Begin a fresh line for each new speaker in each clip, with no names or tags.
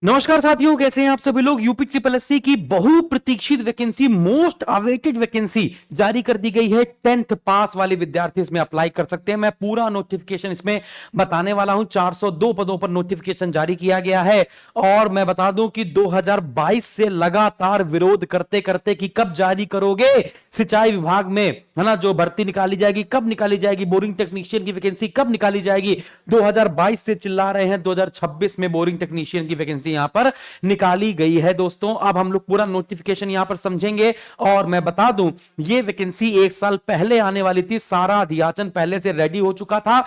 नमस्कार साथियों, कैसे हैं आप सभी लोग। यूपी ट्रिपल एससी की बहुप्रतीक्षित वैकेंसी, मोस्ट अवेटेड वैकेंसी जारी कर दी गई है। 10th पास वाले विद्यार्थी इसमें अप्लाई कर सकते हैं। मैं पूरा नोटिफिकेशन इसमें बताने वाला हूं। 402 पदों पर नोटिफिकेशन जारी किया गया है और मैं बता दूं कि 2022 से लगातार विरोध करते करते कि कब जारी करोगे सिंचाई विभाग में, है ना, जो भर्ती निकाली जाएगी, कब निकाली जाएगी, बोरिंग टेक्नीशियन की वैकेंसी कब निकाली जाएगी। 2022 से चिल्ला रहे हैं, 2026 में बोरिंग टेक्नीशियन की वैकेंसी यहां पर निकाली गई है। दोस्तों, अब हम लोग पूरा नोटिफिकेशन यहां पर समझेंगे और मैं बता दूं, यह वैकेंसी एक साल पहले आने वाली थी। सारा अध्याचन पहले से रेडी हो चुका था,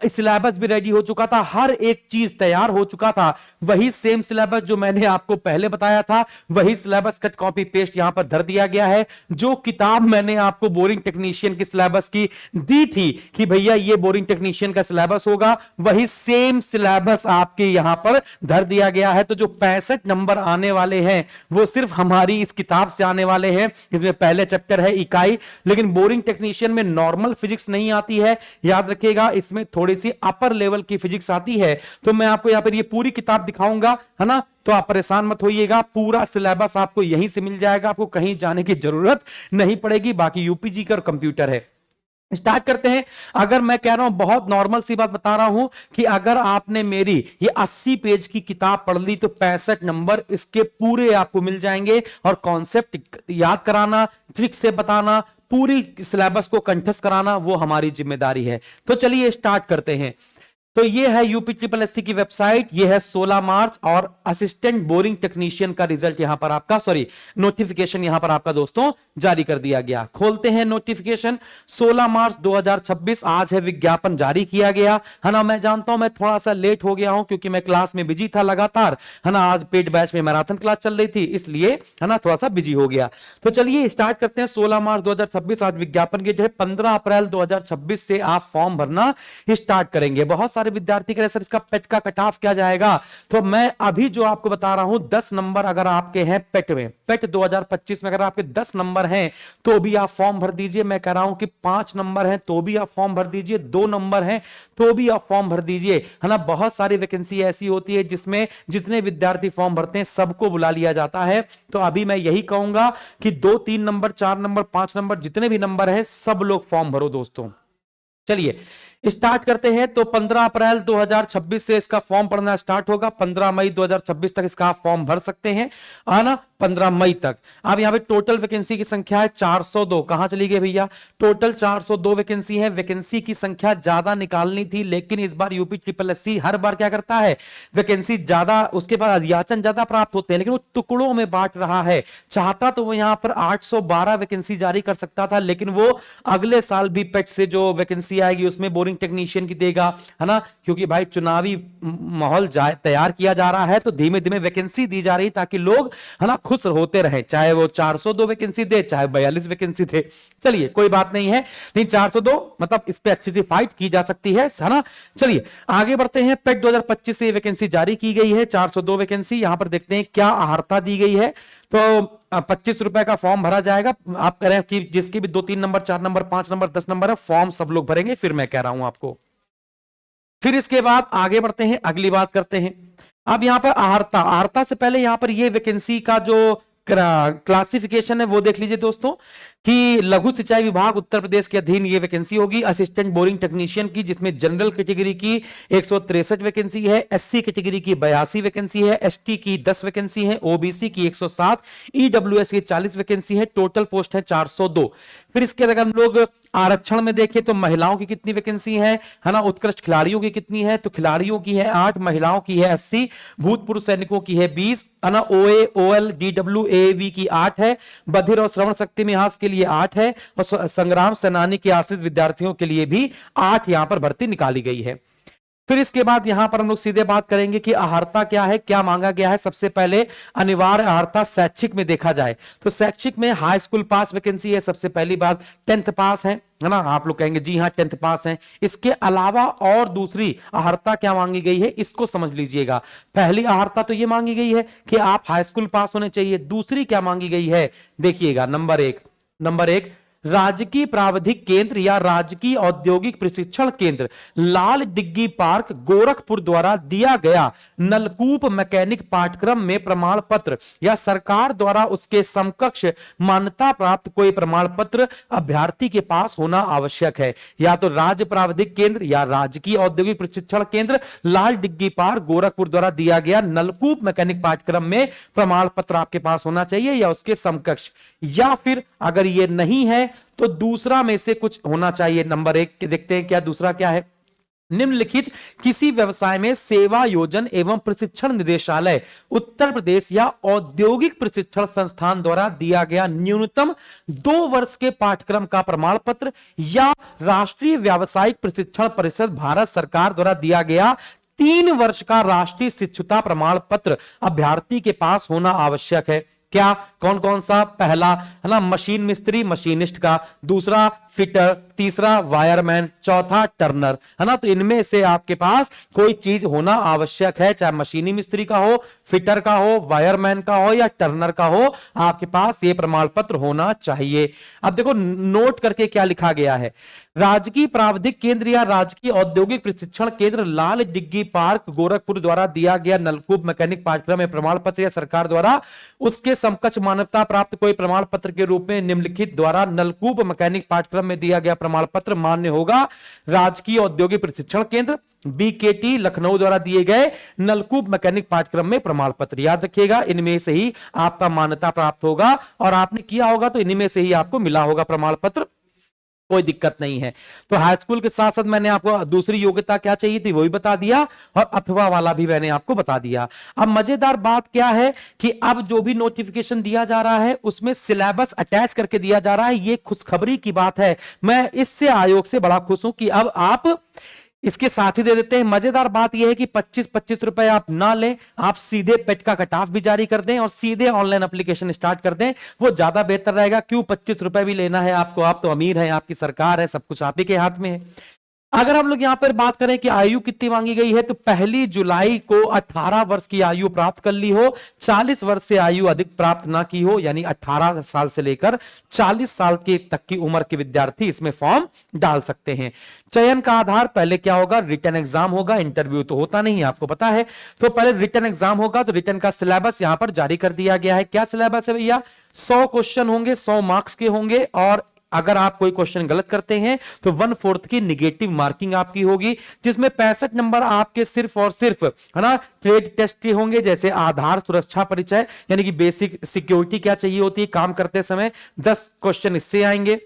सिलेबस भी रेडी हो चुका था, हर एक चीज तैयार हो चुका था। वही सेम सिलेबस जो मैंने आपको पहले बताया था, वही सिलेबस कट कॉपी पेस्ट यहां पर धर दिया गया है। जो किताब मैंने आपको बोरिंग टेक्नीशियन की सिलेबस की दी थी कि भैया ये बोरिंग टेक्नीशियन का सिलेबस होगा, वही सेम सिलेबस आपके यहां पर धर दिया गया है। तो जो 65 नंबर आने वाले हैं वो सिर्फ हमारी इस किताब से आने वाले हैं। इसमें पहले चैप्टर है इकाई, लेकिन बोरिंग टेक्नीशियन में नॉर्मल फिजिक्स नहीं आती है, याद रखिएगा। इसमें थोड़ी सी अपर लेवल की फिजिक्स आती है। तो मैं आपको यहां पर ये पूरी किताब दिखाऊंगा, है ना, तो आप परेशान मत होइएगा। पूरा सिलेबस आपको यहीं से मिल जाएगा, आपको कहीं जाने की जरूरत नहीं पड़ेगी। बाकी यूपीजी का और कंप्यूटर है। स्टार्ट करते हैं। अगर मैं कह रहा हूं, बहुत नॉर्मल सी बात बता रहा हूं कि अगर आपने मेरी ये 80 पेज की किताब पढ़ ली तो 65 नंबर इसके पूरे आपको मिल जाएंगे। और कॉन्सेप्ट याद कराना, ट्रिक से बताना, पूरी सिलेबस को कंठस्थ कराना, वो हमारी जिम्मेदारी है। तो चलिए स्टार्ट करते हैं। तो ये है यूपी ट्रिपल एससी की वेबसाइट, ये है 16 मार्च और असिस्टेंट बोरिंग टेक्नीशियन का रिजल्ट यहां पर आपका, सॉरी, नोटिफिकेशन यहां पर आपका दोस्तों जारी कर दिया गया। खोलते हैं नोटिफिकेशन। 16 मार्च 2026 आज है, विज्ञापन जारी किया गया, है ना। मैं जानता हूं मैं थोड़ा सा लेट हो गया हूं क्योंकि मैं क्लास में बिजी था लगातार, है ना। आज पेड बैच में मैराथन क्लास चल रही थी, इसलिए, है ना, थोड़ा सा बिजी हो गया। तो चलिए स्टार्ट करते हैं। 16 मार्च 2026 आज विज्ञापन की जो है, 15 अप्रैल 2026 से आप फॉर्म भरना स्टार्ट करेंगे। बहुत सारे विद्यार्थी कह रहे सर इसका पेट का कट ऑफ क्या जाएगा, तो मैं अभी जो आपको बता रहा हूं, 10 नंबर अगर आपके हैं पेट में, पेट 2025 में अगर आपके 10 नंबर हैं तो भी आप फॉर्म भर दीजिए। मैं कह रहा हूं कि 5 नंबर हैं तो भी आप फॉर्म भर दीजिए, 2 नंबर हैं तो भी आप फॉर्म भर दीजिए, है ना। बहुत सारी वैकेंसी ऐसी होती है जिसमें जितने विद्यार्थी फॉर्म भरते हैं सबको बुला लिया जाता है। तो अभी मैं यही कहूंगा कि 2, 3 नंबर, 4 नंबर, 5 नंबर, जितने भी नंबर हैं सब लोग फॉर्म भरो दोस्तों। चलिए स्टार्ट करते हैं। तो 15 अप्रैल 2026 से इसका फॉर्म पढ़ना स्टार्ट होगा। 15 मई 2026 तक इसका आप फॉर्म भर सकते हैं, आना 15 मई तक। अब यहां पे टोटल वैकेंसी की संख्या है 402। कहां चली गई भैया, टोटल 402 वैकेंसी है। वैकेंसी की संख्या ज्यादा निकालनी थी, लेकिन इस बार यूपी ट्रिपल एससी हर बार क्या करता है, वैकेंसी ज्यादा, उसके बाद अध्याचन ज्यादा प्राप्त होते हैं, लेकिन वो टुकड़ों में बांट रहा है। चाहता तो वो यहां पर 812 वैकेंसी जारी कर सकता था, लेकिन वो अगले साल भी पेट से जो वैकेंसी आएगी उसमें बोरिंग टेक्नीशियन की देगा, है ना। क्योंकि भाई चुनावी माहौल तैयार किया जा रहा है, तो धीमे धीमे वैकेंसी दी जा रही ताकि लोग, है ना, खुश होते रहे, चाहे वो 402 वैकेंसी दे, चाहे 42 वैकेंसी दे। चलिए कोई बात नहीं है, लेकिन 402 मतलब इस पे अच्छी सी फाइट की जा सकती है ना। चलिए आगे बढ़ते हैं। पेट 2025 से वैकेंसी जारी की गई है, 402 वैकेंसी। यहां पर देखते हैं क्या अहर्ता दी गई है। तो 25 रुपए का फॉर्म भरा जाएगा। आप कह रहे हैं कि जिसकी भी 2, 3 नंबर, 4 नंबर, 5 नंबर, 10 नंबर है, फॉर्म सब लोग भरेंगे, फिर मैं कह रहा हूं आपको। फिर इसके बाद आगे बढ़ते हैं, अगली बात करते हैं। अब यहां पर अहर्ता, अहर्ता से पहले यहां पर ये वैकेंसी का जो क्लासिफिकेशन है वो देख लीजिए दोस्तों, कि लघु सिंचाई विभाग उत्तर प्रदेश के अधीन ये वैकेंसी होगी असिस्टेंट बोरिंग टेक्नीशियन की, जिसमें जनरल कैटेगरी की 163 वैकेंसी है, एससी कैटेगरी की 82 वैकेंसी है, एसटी की 10 वैकेंसी है, ओबीसी की 107, ईडब्ल्यूएस की 40 वैकेंसी है। टोटल पोस्ट है 402। फिर इसके अगर हम लोग आरक्षण में देखें तो महिलाओं की कितनी वैकेंसी है ना। उत्कृष्ट खिलाड़ियों की कितनी है, तो खिलाड़ियों की है 8, महिलाओं की है 80, भूतपूर्व सैनिकों की है 20, है ना। ओए, ओएल, डीडब्ल्यू, एवी की 8 है, बधिर और श्रवण शक्ति में हास के लिए 8 है, और संग्राम सेनानी के आश्रित विद्यार्थियों के लिए भी 8 यहां पर भर्ती निकाली गई है। फिर इसके बाद यहां पर हम लोग सीधे बात करेंगे कि अहर्ता क्या है, क्या मांगा गया है। सबसे पहले अनिवार्य अहर्ता शैक्षिक में देखा जाए तो शैक्षिक में हाई स्कूल पास वैकेंसी है। सबसे पहली बात 10th पास है ना। आप लोग कहेंगे जी हाँ 10th पास है। इसके अलावा और दूसरी अहर्ता क्या मांगी गई है, इसको समझ लीजिएगा। पहली अहर्ता तो ये मांगी गई है कि आप हाई स्कूल पास होने चाहिए। दूसरी क्या मांगी गई है, देखिएगा, नंबर एक राजकीय प्राविधिक केंद्र या राजकीय औद्योगिक प्रशिक्षण केंद्र लाल डिग्गी पार्क गोरखपुर द्वारा दिया गया नलकूप मैकेनिक पाठ्यक्रम में प्रमाण पत्र या सरकार द्वारा उसके समकक्ष मान्यता प्राप्त कोई प्रमाण पत्र अभ्यर्थी के पास होना आवश्यक है। या तो राज्य प्राविधिक केंद्र या राजकीय औद्योगिक प्रशिक्षण केंद्र लाल डिग्गी पार्क गोरखपुर द्वारा दिया गया नलकूप मैकेनिक पाठ्यक्रम में प्रमाण पत्र आपके पास होना चाहिए या उसके समकक्ष। या फिर अगर ये नहीं है तो दूसरा में से कुछ होना चाहिए। नंबर 1 के देखते हैं क्या दूसरा क्या है। निम्नलिखित किसी व्यवसाय में सेवा योजन एवं प्रशिक्षण निदेशालय उत्तर प्रदेश या औद्योगिक प्रशिक्षण संस्थान द्वारा दिया गया न्यूनतम 2 वर्ष के पाठ्यक्रम का प्रमाण पत्र या राष्ट्रीय व्यावसायिक प्रशिक्षण परिषद भारत सरकार द्वारा दिया गया 3 वर्ष का राष्ट्रीय शिक्षुता प्रमाण पत्र अभ्यर्थी के पास होना आवश्यक है। क्या कौन कौन सा? पहला है ना मशीन मिस्त्री मशीनिस्ट का, दूसरा फिटर, तीसरा वायरमैन, चौथा टर्नर, है ना। तो इनमें से आपके पास कोई चीज होना आवश्यक है, चाहे मशीनी मिस्त्री का हो, फिटर का हो, वायरमैन का हो या टर्नर का हो, आपके पास ये प्रमाण पत्र होना चाहिए। अब देखो नोट करके क्या लिखा गया है। राजकीय प्राविधिक केंद्र या राजकीय औद्योगिक प्रशिक्षण केंद्र लाल डिग्गी पार्क गोरखपुर द्वारा दिया गया नलकूप मैकेनिक पाठ्यक्रम में प्रमाण पत्र या सरकार द्वारा उसके समकक्ष मान्यता प्राप्त कोई प्रमाण पत्र के रूप में निम्नलिखित द्वारा नलकूप मैकेनिक पाठ्यक्रम में दिया गया प्रमाण पत्र मान्य होगा। राजकीय औद्योगिक प्रशिक्षण केंद्र बीकेटी लखनऊ द्वारा दिए गए नलकूप मैकेनिक पाठ्यक्रम में प्रमाण पत्र, याद रखिएगा इनमें से ही आपका मान्यता प्राप्त होगा और आपने किया होगा तो इनमें से ही आपको मिला होगा प्रमाण पत्र, कोई दिक्कत नहीं है। तो हाई स्कूल के साथ साथ मैंने आपको दूसरी योग्यता क्या चाहिए थी वो भी बता दिया और अथवा वाला भी मैंने आपको बता दिया। अब मजेदार बात क्या है कि अब जो भी नोटिफिकेशन दिया जा रहा है उसमें सिलेबस अटैच करके दिया जा रहा है। ये खुशखबरी की बात है, मैं इससे आयोग से बड़ा खुश हूं कि अब आप इसके साथ ही दे देते हैं। मजेदार बात यह है कि 25-25 रुपए आप ना लें, आप सीधे पेट का कट ऑफ भी जारी कर दें और सीधे ऑनलाइन एप्लीकेशन स्टार्ट कर दें, वो ज्यादा बेहतर रहेगा। क्यों 25 रुपए भी लेना है आपको? आप तो अमीर हैं, आपकी सरकार है, सब कुछ आप ही के हाथ में है। अगर हम लोग यहां पर बात करें कि आयु कितनी मांगी गई है तो 1 जुलाई को 18 वर्ष की आयु प्राप्त कर ली हो, 40 वर्ष से आयु अधिक प्राप्त ना की हो, यानी 18 साल से लेकर 40 साल के तक की उम्र के विद्यार्थी इसमें फॉर्म डाल सकते हैं। चयन का आधार पहले क्या होगा? रिटन एग्जाम होगा, इंटरव्यू तो होता नहीं है आपको पता है। तो पहले रिटन एग्जाम होगा, तो रिटन का सिलेबस यहां पर जारी कर दिया गया है। क्या सिलेबस है भैया? 100 क्वेश्चन होंगे, 100 मार्क्स के होंगे और अगर आप कोई क्वेश्चन गलत करते हैं तो 1/4 की निगेटिव मार्किंग आपकी होगी, जिसमें 65 नंबर आपके सिर्फ और सिर्फ है ना ट्रेड टेस्ट के होंगे, जैसे आधार सुरक्षा परिचय यानी कि बेसिक सिक्योरिटी क्या चाहिए होती है काम करते समय, 10 क्वेश्चन इससे आएंगे।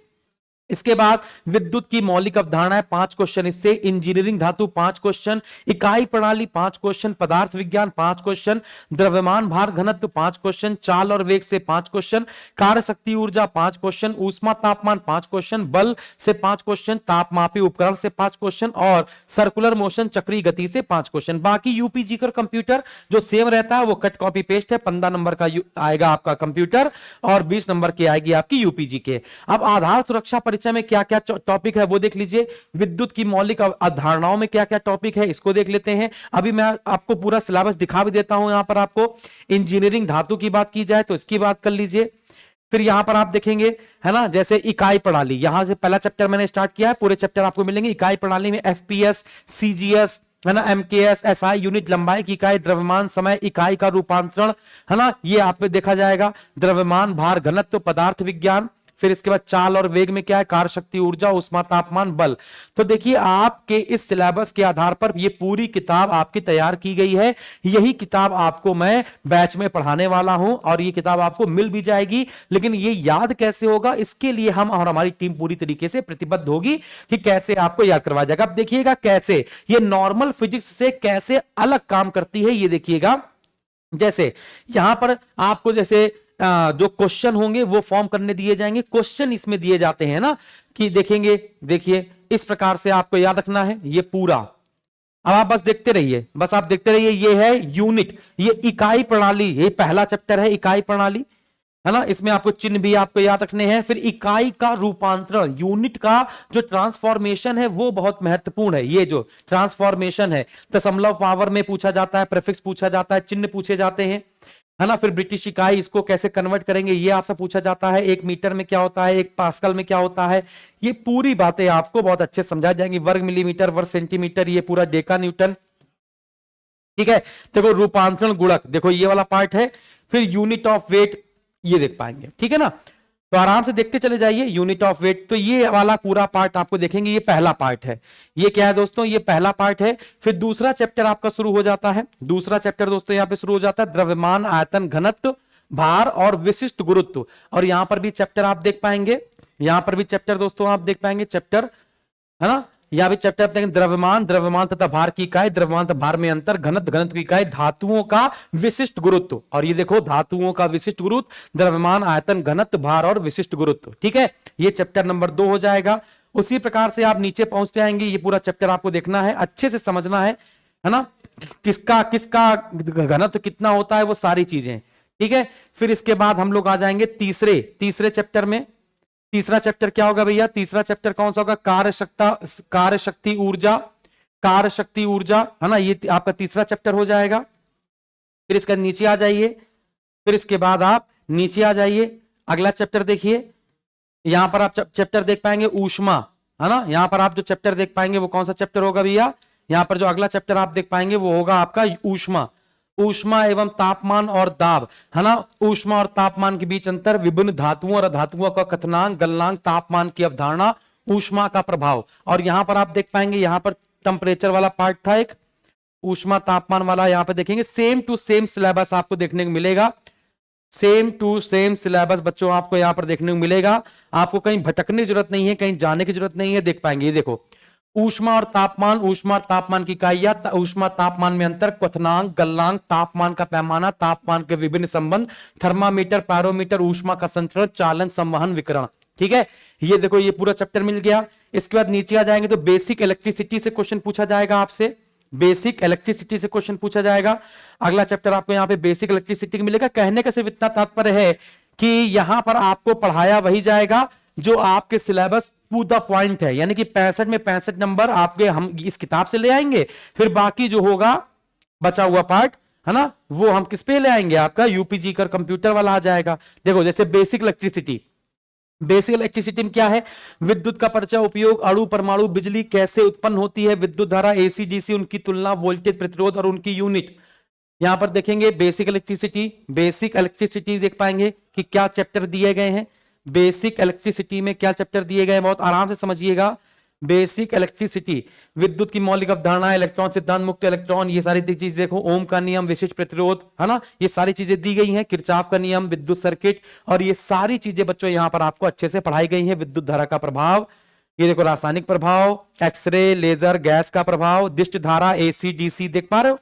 इसके बाद विद्युत की मौलिक अवधारणाएं 5 क्वेश्चन इससे, इंजीनियरिंग धातु 5 क्वेश्चन, इकाई प्रणाली 5 क्वेश्चन, पदार्थ विज्ञान 5 क्वेश्चन, द्रव्यमान भार घनत्व 5 क्वेश्चन, चाल और वेग से 5 क्वेश्चन, कार्य शक्ति ऊर्जा 5 क्वेश्चन, ऊष्मा तापमान 5 क्वेश्चन, बल से 5 क्वेश्चन, तापमापी उपकरण से 5 क्वेश्चन और सर्कुलर मोशन चक्रीय गति से 5 क्वेश्चन। बाकी यूपीजी का कंप्यूटर जो सेम रहता है वो कट कॉपी पेस्ट है, 15 नंबर का आएगा आपका कंप्यूटर और 20 नंबर की आएगी आपकी यूपीजी के। अब आधार सुरक्षा परिचय में क्या क्या टॉपिक है वो देख लीजिए, विद्युत की मौलिक अवधारणाओं में क्या क्या टॉपिक है इसको देख लेते हैं। अभी मैं आपको पूरा सिलेबस दिखा भी देता हूं। यहां पर आपको इंजीनियरिंग धातु की बात की जाए तो इसकी बात कर लीजिए। फिर यहां पर आप देखेंगे है ना, जैसे इकाई प्रणाली, यहां से पहला चैप्टर मैंने स्टार्ट किया है, पूरे चैप्टर आपको मिलेंगे। इकाई प्रणाली में एफपीएस, सीजीएस है ना, एमकेएस, एसआई यूनिट लंबाई की इकाई, द्रव्यमान समय इकाई का रूपांतरण है ना, ये आप पे देखा जाएगा। द्रव्यमान भार घनत्व पदार्थ विज्ञान, फिर इसके बाद चाल और वेग में क्या है, कार्य शक्ति ऊर्जा, ऊष्मा तापमान, बल। तो देखिए आपके इस सिलेबस के आधार पर ये पूरी किताब आपकी तैयार की गई है। यही किताब आपको मैं बैच में पढ़ाने वाला हूं और ये किताब आपको मिल भी जाएगी। लेकिन ये याद कैसे होगा, इसके लिए हम और हमारी टीम पूरी तरीके से प्रतिबद्ध होगी कि कैसे आपको याद करवाया जाएगा। अब देखिएगा कैसे ये नॉर्मल फिजिक्स से कैसे अलग काम करती है, ये देखिएगा। जैसे यहां पर आपको जैसे जो क्वेश्चन होंगे वो फॉर्म करने दिए जाएंगे, क्वेश्चन इसमें दिए जाते हैं ना कि देखेंगे, देखिए इस प्रकार से आपको याद रखना है ये पूरा। अब आप बस देखते रहिए, बस आप देखते रहिए। ये है यूनिट, ये इकाई प्रणाली, ये पहला चैप्टर है इकाई प्रणाली है ना, इसमें आपको चिन्ह भी आपको याद रखने हैं। फिर इकाई का रूपांतरण, यूनिट का जो ट्रांसफॉर्मेशन है वो बहुत महत्वपूर्ण है। ये जो ट्रांसफॉर्मेशन है दशमलव पावर में पूछा जाता है, प्रीफिक्स पूछा जाता है, चिन्ह पूछे जाते हैं। है ना। फिर ब्रिटिश इकाई, इसको कैसे कन्वर्ट करेंगे ये आपसे पूछा जाता है। 1 मीटर में क्या होता है, 1 पास्कल में क्या होता है, ये पूरी बातें आपको बहुत अच्छे समझा जाएंगी। वर्ग मिलीमीटर, वर्ग सेंटीमीटर, ये पूरा डेका न्यूटन, ठीक है। देखो रूपांतरण गुणक, देखो ये वाला पार्ट है। फिर यूनिट ऑफ वेट, ये देख पाएंगे, ठीक है ना। तो आराम से देखते चले जाइए। यूनिट ऑफ वेट, तो ये वाला पूरा पार्ट आपको देखेंगे, ये पहला पार्ट है। ये क्या है दोस्तों, ये पहला पार्ट है। फिर दूसरा चैप्टर आपका शुरू हो जाता है। दूसरा चैप्टर दोस्तों यहां पे शुरू हो जाता है, द्रव्यमान, आयतन, घनत्व, भार और विशिष्ट गुरुत्व। और यहां पर भी चैप्टर आप देख पाएंगे, यहां पर भी चैप्टर दोस्तों आप देख पाएंगे, चैप्टर, है ना। यहां भी चैप्टर आप देखेंगे, द्रव्यमान, द्रव्यमान तथा भार की इकाई, द्रव्यमान तथा भार में अंतर, घनत्व, घनत्व की इकाई, धातुओं का विशिष्ट गुरुत्व। और ये देखो धातुओं का विशिष्ट गुरुत्व, द्रव्यमान, आयतन, घनत्व, भार और विशिष्ट गुरुत्व, ठीक है। ये चैप्टर नंबर 2 हो जाएगा। उसी प्रकार से आप नीचे पहुंच जाएंगे। ये पूरा चैप्टर आपको देखना है, अच्छे से समझना है ना। किसका किसका घनत्व कितना होता है, वो सारी चीजें, ठीक है। फिर इसके बाद हम लोग आ जाएंगे तीसरे चैप्टर में। तीसरा चैप्टर क्या होगा भैया, तीसरा चैप्टर कौन सा होगा, कार्य शक्ति ऊर्जा, कार्य शक्ति ऊर्जा, है ना। ये आपका तीसरा चैप्टर हो जाएगा। फिर इसका नीचे आ जाइए, फिर इसके बाद आप नीचे आ जाइए, अगला चैप्टर देखिए। यहां पर आप चैप्टर देख पाएंगे ऊष्मा, है ना। यहां पर आप जो चैप्टर देख पाएंगे वो कौन सा चैप्टर होगा भैया, यहां पर जो अगला चैप्टर आप देख पाएंगे वो होगा आपका ऊष्मा। ऊष्मा एवं तापमान और दाब, है ना। ऊष्मा और तापमान के बीच अंतर, विभिन्न धातुओं और अधातुओं का कथनांक, गलनांक, तापमान की अवधारणा, ऊष्मा का प्रभाव। और यहां पर आप देख पाएंगे, यहां पर टेम्परेचर वाला पार्ट था एक, ऊष्मा तापमान वाला। यहां पर देखेंगे सेम टू सेम सिलेबस आपको देखने को मिलेगा। सेम टू सेम सिलेबस बच्चों आपको यहां पर देखने को मिलेगा। आपको कहीं भटकने की जरूरत नहीं है, कहीं जाने की जरूरत नहीं है, देख पाएंगे। ये देखो ऊष्मा और तापमान, ऊष्मा और तापमान की इकाइयां, ऊष्मा तापमान में अंतर, क्वथनांक, गलनांक, तापमान का पैमाना, तापमान के विभिन्न संबंध, थर्मामीटर, पैरोमीटर, ऊष्मा का संचरण, चालन, संवहन, विकिरण, ठीक है। ये देखो ये पूरा चैप्टर मिल गया। इसके बाद नीचे आ जाएंगे तो बेसिक इलेक्ट्रिसिटी से क्वेश्चन पूछा जाएगा आपसे, बेसिक इलेक्ट्रिसिटी से क्वेश्चन पूछा जाएगा। अगला चैप्टर आपको यहाँ पे बेसिक इलेक्ट्रिसिटी मिलेगा। कहने का सिर्फ इतना तात्पर्य है कि यहां पर आपको पढ़ाया वही जाएगा जो आपके सिलेबस टू द पॉइंट है, यानी कि 65 में 65 नंबर आपके हम इस किताब से ले आएंगे। फिर बाकी जो होगा बचा हुआ पार्ट, है ना, वो हम किस पे ले आएंगे, आपका यूपीजी का कंप्यूटर वाला आ जाएगा। देखो जैसे बेसिक इलेक्ट्रिसिटी, बेसिक इलेक्ट्रिसिटी में क्या है, विद्युत का परिचय, उपयोग, अणु, परमाणु, बिजली कैसे उत्पन्न होती है, विद्युत धारा, एसी डीसी, उनकी तुलना, वोल्टेज, प्रतिरोध और उनकी यूनिट। यहां पर देखेंगे बेसिक इलेक्ट्रिसिटी, बेसिक इलेक्ट्रिसिटी देख पाएंगे कि क्या चैप्टर दिए गए हैं। बेसिक इलेक्ट्रिसिटी में क्या चैप्टर दिए गए हैं, बहुत आराम से समझिएगा। बेसिक इलेक्ट्रिसिटी, विद्युत की मौलिक अवधारणा, इलेक्ट्रॉन सिद्धांत, मुक्त इलेक्ट्रॉन, ये सारी चीज देखो, ओम का नियम, विशिष्ट प्रतिरोध, है ना, ये सारी चीजें दी गई हैं, किरचॉफ का नियम, विद्युत सर्किट, और ये सारी चीजें बच्चों यहां पर आपको अच्छे से पढ़ाई गई हैं। विद्युत धारा का प्रभाव, ये देखो रासायनिक प्रभाव, एक्सरे, लेजर, गैस का प्रभाव, दिष्ट धारा, एसी डीसी देख पा रहे हो,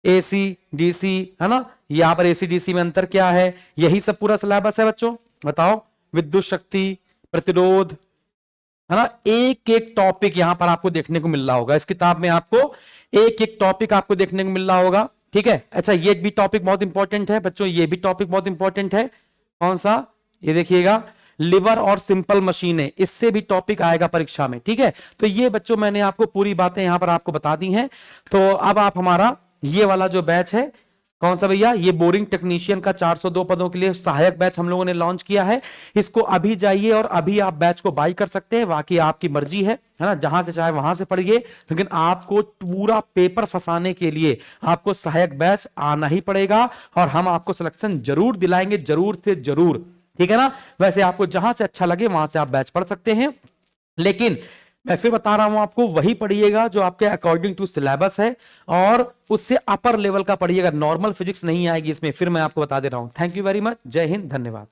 एसी डीसी, है ना। यहां पर एसी डीसी में अंतर क्या है, यही सब पूरा सिलेबस है बच्चों। बताओ विद्युत शक्ति, प्रतिरोध, है ना। एक एक टॉपिक यहां पर आपको देखने को मिल रहा होगा इस किताब में, आपको एक एक टॉपिक आपको देखने को मिल रहा होगा, ठीक है। अच्छा ये भी टॉपिक बहुत इंपॉर्टेंट है बच्चों, ये भी टॉपिक बहुत इंपॉर्टेंट है। कौन सा, ये देखिएगा, लिवर और सिंपल मशीनें, इससे भी टॉपिक आएगा परीक्षा में, ठीक है। तो ये बच्चों मैंने आपको पूरी बातें यहां पर आपको बता दी हैं। तो अब आप हमारा ये वाला जो बैच है, कौन सा भैया, ये बोरिंग टेक्नीशियन का 402 पदों के लिए सहायक बैच हम लोगों ने लॉन्च किया है। इसको अभी जाइए और अभी आप बैच को बाई कर सकते हैं, बाकी आपकी मर्जी है ना, जहां से चाहे वहां से पढ़िए। लेकिन आपको पूरा पेपर फंसाने के लिए आपको सहायक बैच आना ही पड़ेगा, और हम आपको सिलेक्शन जरूर दिलाएंगे, जरूर से जरूर, ठीक है ना। वैसे आपको जहां से अच्छा लगे वहां से आप बैच पढ़ सकते हैं, लेकिन मैं फिर बता रहा हूं आपको, वही पढ़िएगा जो आपके अकॉर्डिंग टू सिलेबस है, और उससे अपर लेवल का पढ़िएगा। नॉर्मल फिजिक्स नहीं आएगी इसमें, फिर मैं आपको बता दे रहा हूं। थैंक यू वेरी मच, जय हिंद, धन्यवाद।